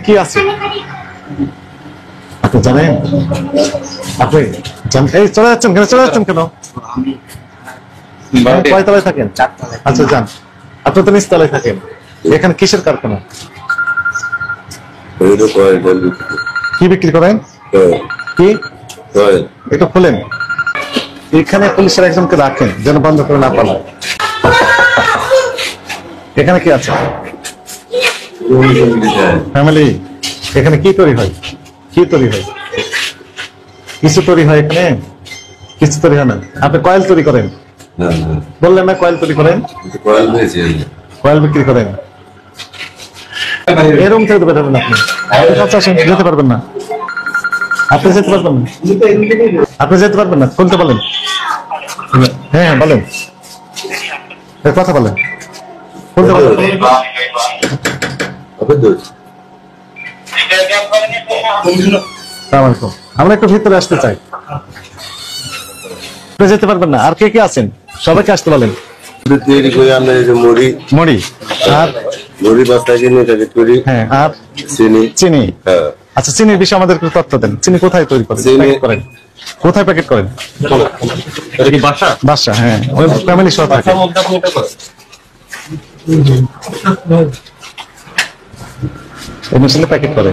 কি আছে আপনি জানেন? আপনি এই চলে যাচ্ছেন কেন? কয়তলায় থাকেন? আচ্ছা যান, আপনি তো নিচতলায় থাকেন। এখানে কিসের কারখানা? কি বিক্রি করেন? কি একটু খুলেন। এখানে পুলিশের একজনকে রাখেন যেন বন্ধ করে না পালায়। এখানে কি আছে? ফ্যামিলি। এখানে কি তৈরি হয়? কিছু তৈরি হয় এখানে? কিছু তৈরি হয় না। আপনি কয়েল তৈরি করেন? বললেন না কয়েল তৈরি করেন? কয়েল বিক্রি করেন? এরকম থেকে বেরোবেন আপনি? যেতে পারবেন না। আপনি যেতে পারবেন না। খুলতে বলেন। হ্যাঁ বলেন, কথা বলেন। খুলতে বলেন। আমরা একটু ভিতরে আসতে চাই। যেতে পারবেন না। আর কে কে আছেন? সবাইকে আসতে বলেন। মুড়ি আর আর চিনি। আচ্ছা, চিনির বিষয়ে আমাদের তথ্য দেন। চিনি কোথায় তৈরি করেন? কোথায় প্যাকেট করেন? বাসা। হ্যাঁ, ওই ফ্যামিলি সহ থাকে। এই মেশিনে প্যাকেট করে।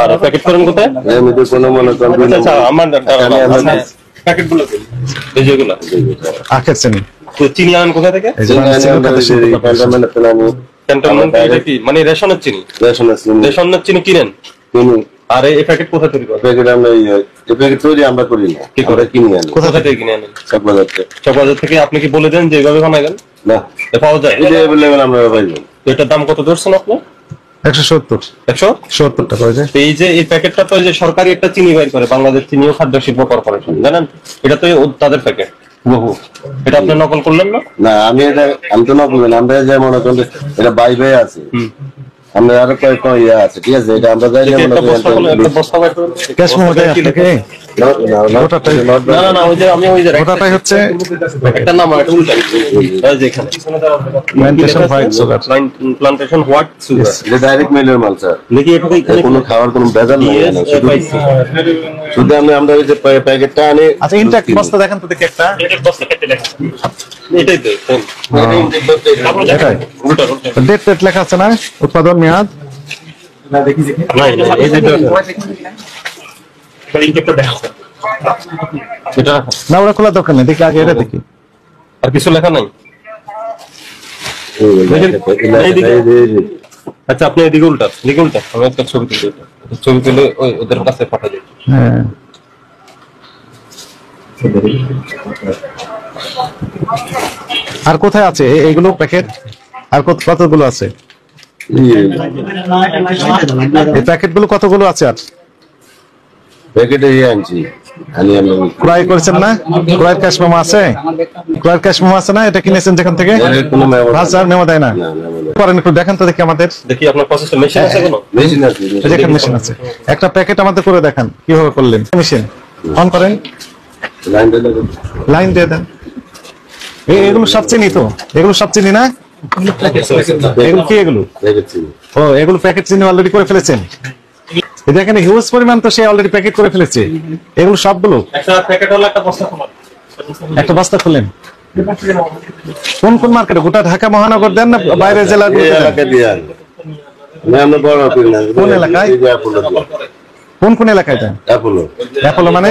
আর প্যাকেট করেন কোথায়? আখের চিনি। চিনি আনেন কোথা থেকে? মানে রেশনের চিনি? রেশনের চিনি কিনেন? আর এই প্যাকেট কোথা তৈরি করেন? আমরা করি না, কিনে আনি। কোথা থেকে কিনে আনেন? চকবাজার থেকে। আপনি কি বলে দেন যে এইভাবে বানাবেন? না, পাওয়া যায়। আমরা পাইবেন। এটার দাম কত ধরছেন আপনি? 170 টাকা। এই যে এই প্যাকেটটা তো যে সরকারি একটা চিনি বের করে, বাংলাদেশ চিনি ও খাদ্য শিল্প কর্পোরেশন, জানেন? এটা তো তাদের প্যাকেট বহু। এটা আপনি নকল করলেন না? না, আমি তো নকল না। আমরা যে মনে করেন এটা বাই আছে, আমরা আরো কয়েক আছে, ঠিক আছে? এটা আমরা যাই না, আমি ওই যে ওটাই হচ্ছে একটা নাম একটা উল্টা যেখানে প্লান্টেশন হোয়াট সুগার, এটা ডাইরেক্ট মেলের মাল স্যার। দেখি এটা কোনো খাওয়ার কোনো ভেজাল নেই। শুধু আমরা ওই যে প্যাকেটটা আনি। আচ্ছা, ইনটেক বস্তা দেখেন তো দেখি একটা। এটাই তো ডেট লেখা আছে না? উৎপাদন মেয়াদ না, ওরা খোলা দরকার নেই। দেখি আগে এটা দেখি। আর কিছু লেখা নাই? আচ্ছা, আপনি এদিকে উল্টা আমি একটা ছবি তুলে ওদের কাছে পাঠাই দিই। হ্যাঁ, আর কোথায় আছে এইগুলো প্যাকেট? আর কতগুলো আছে এই প্যাকেট গুলো? কতগুলো আছে? আর প্যাকেটে আনছি। ক্রয় করেছেন না? ক্রয়ের ক্যাশ মেমো আছে? ক্রয়ের ক্যাশ মেমো আছে না? এটা কিনেছেন যেখান থেকে? মেমো দেয় না? করেন একটু দেখান তো দেখি আমাদের। দেখি আপনার প্রসেসে মেশিন আছে কোনো? মেশিন আছে, দেখেন মেশিন আছে। একটা প্যাকেট আমাদের করে দেখান কিভাবে করলেন। মেশিন অন করেন, লাইন দিয়ে দেন। এগুলো সব চিনি তো? এগুলো সব চিনি না? এগুলো কি? এগুলো প্যাকেট চিনি অলরেডি করে ফেলেছেন। দেখেন হিউজ পরিমাণ তো সে অলরেডি প্যাকেট করে ফেলেছে। এগুলো সবগুলো একটা বস্তা খুলেন। কোন মার্কেটে? গোটা ঢাকা মহানগর দেন না বাইরের জেলা? কোন এলাকায়? কোন এলাকায় দেন? অ্যাপোলো মানে?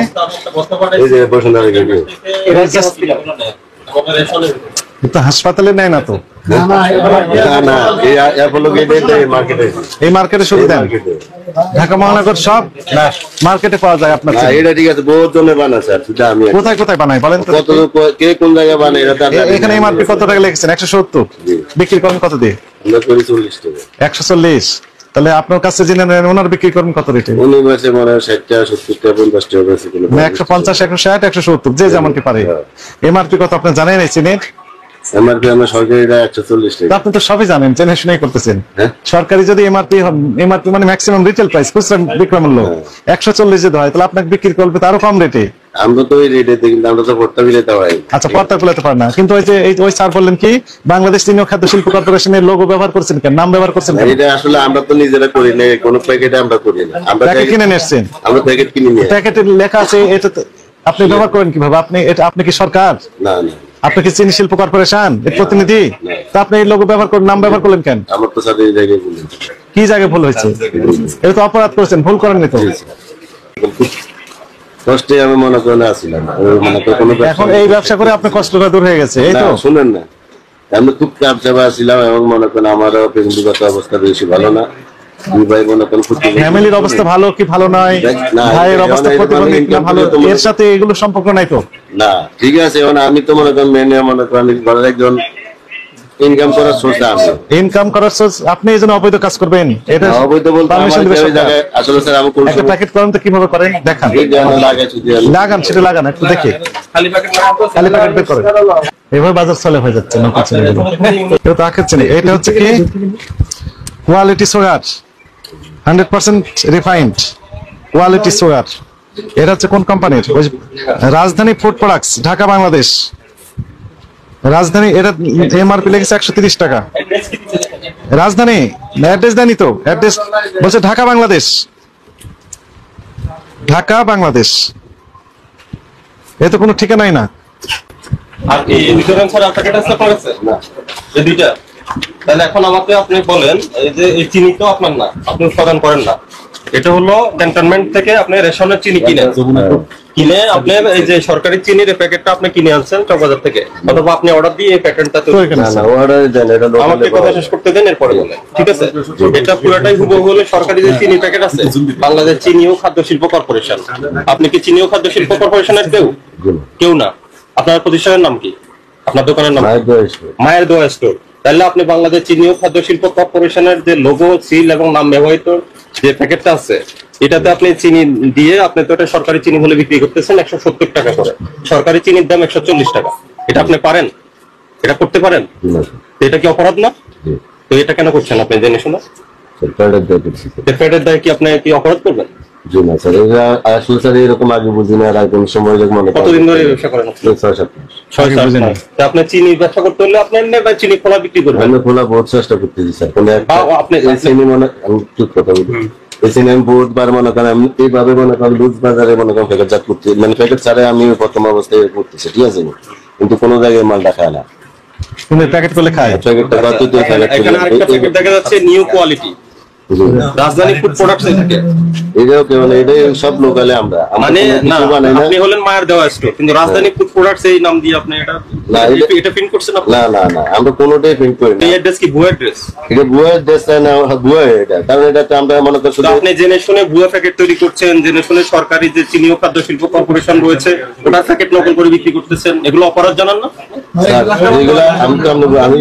হাসপাতালে নেয় না তো? এই মার্কেটে শুধু দেন? ঢাকা মহানগর সব মার্কেটে পাওয়া যায় আপনার? এটা ঠিক আছে, বহুত জনে বানায় স্যার। কোথায় বানায় বলেন তো? কে কোন জায়গায় বানায়? এখানে এমআরপি কত টাকা লিখেছেন? 170। বিক্রি করেন কত দিয়ে? 40 টাকা। 140। তাহলে আপনার কাছে জেনে নেন ওনার বিক্রি করেন কত রেটে? উনি বেচে মনে হয় 60 টাকা, 70 টাকা, 50 টাকা বেচে। 150, 160, 170 যে যেমনটি পারে। এমআরপি কত আপনি জানেন? এই চিনির এমআরপি আমার সরকারিটা 140 তো টাকা। আপনি তো সবই জানেন, জেনে শুনেই করতেছেন। হ্যাঁ? সরকারি যদি এমআরপি মানে ম্যাক্সিমাম রিটেল প্রাইস, খুচরা বিক্রয় মূল্য 140 যদি হয়, তাহলে আপনাকে বিক্রি করবে তারও কম রেটে। আমরা তো ওই রেটে দিই, কিন্তু আমরা তো ভোটটা বিলেতে পারি। আচ্ছা, পর্দা খুলাতে পারে না, কিন্তু ওই যে ওই স্যার বললেন কি বাংলাদেশ চিনি ও খাদ্য শিল্প কর্পোরেশনের লোগো ব্যবহার করছেন কেন, নাম ব্যবহার করছেন কেন? এটা আসলে আমরা তো নিজেরা করি না, কোনো প্যাকেটে আমরা করি না। আমরা প্যাকেট কিনে নিয়ে এসছেন, আমরা প্যাকেট কিনে নিয়ে আসি। প্যাকেটে লেখা আছে, এটা তো আপনি ব্যবহার করেন কিভাবে? আপনি কি সরকার? না না, আপনি কি চিনি শিল্প কর্পোরেশন এর প্রতিনিধি? তা আপনি এই লোগো ব্যবহার করেন, নাম ব্যবহার করলেন কেন? আমার তো স্যার এই জায়গায় বলি কি জায়গায় ভুল হয়েছে? এটা তো অপরাধ করেছেন, ভুল করেননি তো। কষ্টে আমি মনে করে আসছিলাম, মনে করে কোনো এখন এই ব্যবসা করে আপনার কষ্টটা দূর হয়ে গেছে, এই না, তো। শুনেন না, আমি খুব চাপ চাপা আসছিলাম এবং মনে করেন আমারও ব্যক্তিগত অবস্থা বেশি ভালো না। দুই ভাই মনে করেন ফ্যামিলির অবস্থা ভালো কি ভালো নয়, না, ভাইয়ের এটা অবস্থা মানে প্রতিবন্ধী না ভালো, তোমার- এর সাথে এগুলো সম্পর্ক নাই তো। না, ঠিক আছে। এখন আমি তো মনে করেন মেনে মনে করেন ঘরের একজন ইনকাম করার সোর্স আছে। ইনকাম করার সোর্স, আপনি এই জন্য অবৈধ কাজ করবেন? এটা অবৈধ বলতে পারমিশন আমার দিবে ওই সরকার। জায়গায় আসলে স্যার আমি কোন একটা প্যাকেট করেন তো কিভাবে করেন দেখান, লাগাইছি যে আমি লাগান, সেটা লাগান একটু দেখি, খালি প্যাকেট বের করেন। এভাবে বাজার চলে হয়ে যাচ্ছে নকল চিনিগুলো। কেউ তো আখের চিনি। এটা হচ্ছে কি quality sugar, 100% refined quality sugar. এটা হচ্ছে কোন কোম্পানির? ওই যে রাজধানী ফুড প্রোডাক্টস, ঢাকা বাংলাদেশ। রাজধানী, এটা এমআরপি লেগেছে 130 টাকা। রাজধানী অ্যাড্রেস দেয়নি তো, অ্যাড্রেস বলছে ঢাকা বাংলাদেশ, ঢাকা বাংলাদেশ। এ তো কোনো ঠিকানাই না। আর এই ইন্স্যুরেন্স আর প্যাকেট আছে আপনার কাছে? না। এই দুইটা। তাহলে এখন আমাকে আপনি বলেন, এই যে এই চিনি তো আপনার না, আপনি উৎপাদন করেন না, এটা হলো ক্যান্টনমেন্ট থেকে আপনি রেশনের চিনি কিনেন, কিনে আপনি এই যে সরকারি চিনির প্যাকেটটা আপনি কিনে আনছেন চকবাজার থেকে, অথবা আপনি অর্ডার দিয়ে এই প্যাকেটটা তো এখানে না না, অর্ডার দেন, এটা আমাকে কথা শেষ করতে দেন, এরপরে বলেন, ঠিক আছে? এটা পুরোটাই হুবহু হলে সরকারি যে চিনি প্যাকেট আছে, বাংলাদেশ চিনি ও খাদ্য শিল্প কর্পোরেশন। আপনি কি চিনি ও খাদ্য শিল্প কর্পোরেশনের কেউ না? আপনার প্রতিষ্ঠানের নাম কি? আপনার দোকানের নাম কি? মায়ের দোয়া স্টোর। তাহলে আপনি বাংলাদেশ চিনি ও খাদ্য শিল্প কর্পোরেশনের যে লোগো, সিল এবং নাম ব্যবহৃত যে প্যাকেটটা আছে, এটাতে আপনি চিনি দিয়ে আপনি তো এটা সরকারি চিনি বলে বিক্রি করতেছেন 170 টাকা করে। সরকারি চিনির দাম 140 টাকা। এটা আপনি পারেন? এটা করতে পারেন? তো এটা কি অপরাধ না? তো এটা কেন করছেন আপনি জেনে শুনে? পেটের দায় কি আপনি কি অপরাধ করবেন? জি না স্যার, এটা আসলে স্যার এরকম আগে বুঝি না, আর একদম সময় যখন মনে কতদিন ধরে এই ব্যবসা করেন? 6-7 মাস। 6-7 বুঝিনি। মাস। তা আপনি চিনি ব্যবসা করতে হলে আপনি এমনি বা চিনি খোলা বিক্রি করবেন। আমি খোলা বহুত চেষ্টা করতেছি স্যার, কোনো একটা বা আপনি- এই চিনি মনে আমি ঠিক কথা বলি, এই চিনি আমি বহুতবার মনে করেন আমি এইভাবে মনে করেন লুজ বাজারে মনে করেন প্যাকেট জাত করতে, মানে প্যাকেট ছাড়া আমি প্রথম অবস্থায় করতেছি, ঠিক আছে, কিন্তু কোনো জায়গায় মালটা খায় না। কিন্তু প্যাকেট করলে খায়। প্যাকেটটা কত দিয়ে প্যাকেট এখানে আরেকটা প্যাকেট দেখা যাচ্ছে নিউ কোয়ালিটি, রাজধানী ফুড প্রোডাক্টস থেকে। এটাও কেউ না, এটাই সব লোকালে আমরা মানে কোনো না, কিছু বানাই না। আপনি হলেন মায়ের দেওয়া স্টোর, কিন্তু রাজধানী ফুড প্রোডাক্টস এই নাম দিয়ে আপনি এটা না, এটা প্রিন্ট করছেন আপনি? না না না, আমরা কোনোটাই প্রিন্ট করি না। এই অ্যাড্রেস কি ভুয়া অ্যাড্রেস? এটা ভুয়ার দেশ না, ভুয়া এটা, কারণ এটাতে আমরা মনে করি তো শুধু আপনি জেনে শুনে ভুয়া প্যাকেট তৈরি করছেন, জেনে শুনে সরকারি যে চিনি ও খাদ্য শিল্প কর্পোরেশন রয়েছে ওটার প্যাকেট নকল করে বিক্রি করতেছেন, এগুলো অপরাধ জানান না? এগুলা আমি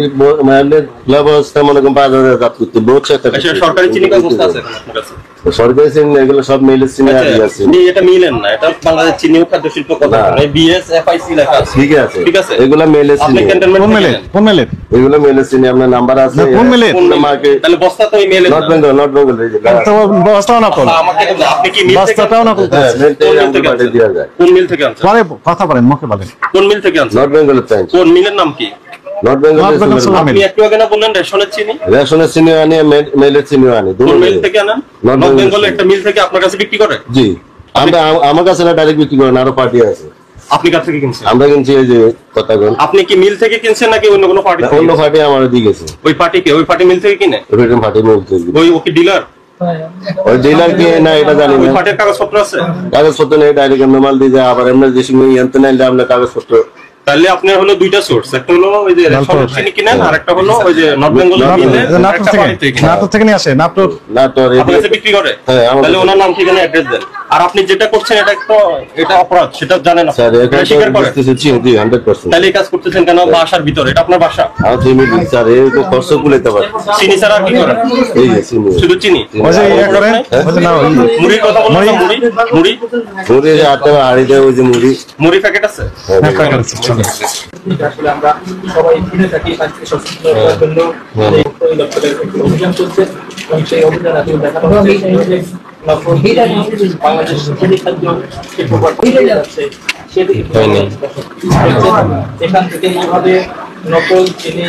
মানে ব্যবস্থা মনে করেন 5,000 জাত করতে বহুত চেষ্টা আচ্ছা, করছি। সরকারি চিনি কার অবস্থা আছে এখন আপনার কাছে? সরকারি চিনি না, এগুলো সব মেলের চিনি আদি আছে। আপনি এটা মিলেন না, এটা বাংলাদেশ চিনি ও খাদ্য শিল্প কর্পোরেশন, এই বিএসএফআইসি লেখা আছে। ঠিক আছে, ঠিক আছে, এগুলা মেলের আপনি চিনি, ক্যান্টনমেন্ট কোন থেকে মেলে? নেন। কোন মেলে? এগুলো মেলের চিনি, আপনার নাম্বার আছে। না, কোন মেলে? কোন মিল? মার্কেট তাহলে বস্তা তো এই মেলে নট বেঙ্গল, নট বেঙ্গল এই যে তো বস্তাও নকল, আমাকে আপনি কি মিল থেকে বস্তাটাও নকল। হ্যাঁ, মেল থেকে কোন মিল আমাদের থেকে পাঠিয়ে আনছেন? দেওয়া যায়। কোন মিল থেকে আনছেন? পরে কথা বলেন, মুখে বলেন। কোন মিল থেকে আনছেন? নট বেঙ্গলের চাই, কোন মিলের নাম কি? Not Bengal north Bengal sugar mill. আপনি একটু আগে না বললেন রেশনের চিনি? রেশনের চিনি আনি, মেলের চিনি আনি, কোন দুটো মিল মিলে। থেকে আনেন? নর্থ নর্থ বেঙ্গল বেঙ্গলে একটা মিল থেকে আপনার কাছে বিক্রি করে? জি, আমরা আমার কাছে না ডাইরেক্ট বিক্রি করেন, আরো পার্টি আছে, আপনি কাছ থেকে কিনছেন? আমরা কিনছি এই যে কথা বল, আপনি কি মিল থেকে কিনছেন নাকি অন্য কোনো পার্টি? অন্য পার্টি আমার দিয়ে গেছে, ওই পার্টিকে ওই পার্টি মিল থেকে কিনে? ওইরকম পার্টি মিলতে ওই ও কি ডিলার? ওই ডিলার কি না এটা জানি ওই না, পার্টির কাগজপত্র আছে? কাগজপত্র নেই, ডাইরেক্ট এমনি মাল দিয়ে যায়, আবার এমনি যে সময় ইয়ান্তে নাইলে আমরা কাগজপত্র। তাহলে আপনার হলো দুইটা সোর্স, একটা হলো ওই যে রেশনের চিনি কিনেন, আর একটা হলো ওই যে নর্থ বেঙ্গল মিলে নাটোর একটা থেকে, পার্টি থেকে কিনেন। নাটোর থেকে নিয়ে আসে, নাটোর। না তো আর আপনার কাছে বিক্রি করে? হ্যাঁ, আমার তাহলে কাছে। ওনার নাম ঠিকানা অ্যাড্রেস দেন। আর আপনি যেটা করছেন এটা অপরাধ, সেটা জানেন না, স্যার এটা স্বীকার করেন। বুঝতেছি, জি 100%। তাহলে এই কাজ করতেছেন কেন বাসার ভিতরে? এটা আপনার বাসা? আমার চিনি স্যার এই তো খরচ কুলাইতে পারে, চিনি ছাড়া আর কি করেন? এই যে চিনি শুধু চিনি? ওই যে ইয়ে করেন, ওই যে না, ওই মুড়ির কথা বলছেন? মুড়ি মুড়ি মুড়ি হাতে হাড়িতে ওই যে মুড়ি, মুড়ি প্যাকেট আছে? হ্যাঁ, প্যাকেট আছে। আসলে আমরা সবাই ফিরে থাকি স্বাস্থ্য সচেতন করার জন্য এই দপ্তরের একটি অভিযান চলছে এবং সেই অভিযান আসলে দেখানো হচ্ছে বাংলাদেশ কৃষি খাদ্য শিল্প কর্পোরেশন যাচ্ছে এখান থেকে এইভাবে নকল চিনি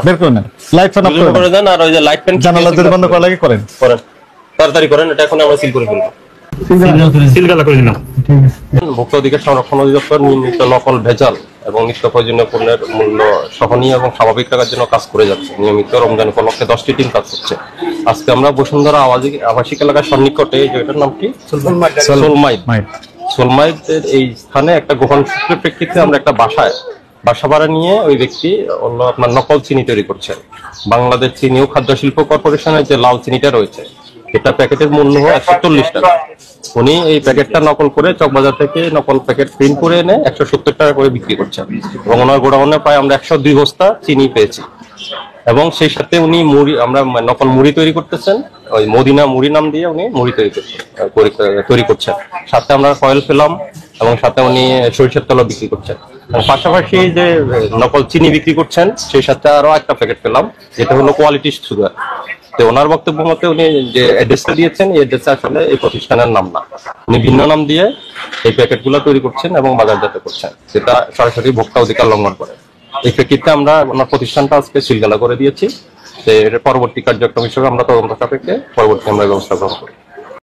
বের করে নেন, লাইট ফ্যান অফ করে দেন, আর ওই যে লাইট ফ্যান জানালা যদি বন্ধ করা লাগে করেন। তাড়াতাড়ি করেন, এটা এখন আমরা সিল করে ফেলবো। ভোক্তা অধিকার সংরক্ষণ অধিদপ্তর নিয়মিত নকল, ভেজাল এবং নিত্য প্রয়োজনীয় পণ্যের মূল্য সহনীয় এবং স্বাভাবিক রাখার জন্য কাজ করে যাচ্ছে। নিয়মিত রমজান উপলক্ষে 10টি টিম কাজ করছে। আজকে আমরা বসুন্ধরা আবাসিক এলাকার সন্নিকটে, এটার নাম কি, সোলমাইদের এই স্থানে একটা গোপন সূত্রের প্রেক্ষিতে আমরা একটা বাসা ভাড়া নিয়ে ওই ব্যক্তি আপনার নকল চিনি তৈরি করছেন। বাংলাদেশ চিনি ও খাদ্য শিল্প কর্পোরেশনের যে লাল চিনিটা রয়েছে, এটা প্যাকেটের মূল্য 140 টাকা। উনি এই প্যাকেটটা নকল করে চকবাজার থেকে নকল প্যাকেট প্রিন্ট করে এনে 170 টাকা করে বিক্রি করছেন এবং ওনার গোডাউনে প্রায় আমরা 102 বস্তা চিনি পেয়েছি। এবং সেই সাথে উনি আমরা নকল মুড়ি তৈরি করতেছেন, ওই মদিনা মুড়ি নাম দিয়ে উনি মুড়ি তৈরি করছেন। সাথে আমরা কয়েল পেলাম এবং সাথে উনি সরিষার তেলও বিক্রি করছেন। পাশাপাশি যে নকল চিনি বিক্রি করছেন, সেই সাথে আরো একটা প্যাকেট পেলাম, যেটা হলো কোয়ালিটি সুগার। তো ওনার বক্তব্য মতে উনি যে অ্যাড্রেসটা দিয়েছেন, এই অ্যাড্রেসটা আসলে এই প্রতিষ্ঠানের নাম না, উনি ভিন্ন নাম দিয়ে এই প্যাকেটগুলো তৈরি করছেন এবং বাজারজাত করছেন, সেটা সরাসরি ভোক্তা অধিকার লঙ্ঘন করে। এই প্রেক্ষিতে আমরা ওনার প্রতিষ্ঠানটা আজকে সিলগালা করে দিয়েছি। এর পরবর্তী কার্যক্রম হিসেবে আমরা তদন্ত সাপেক্ষে পরবর্তী আমরা ব্যবস্থা গ্রহণ করি।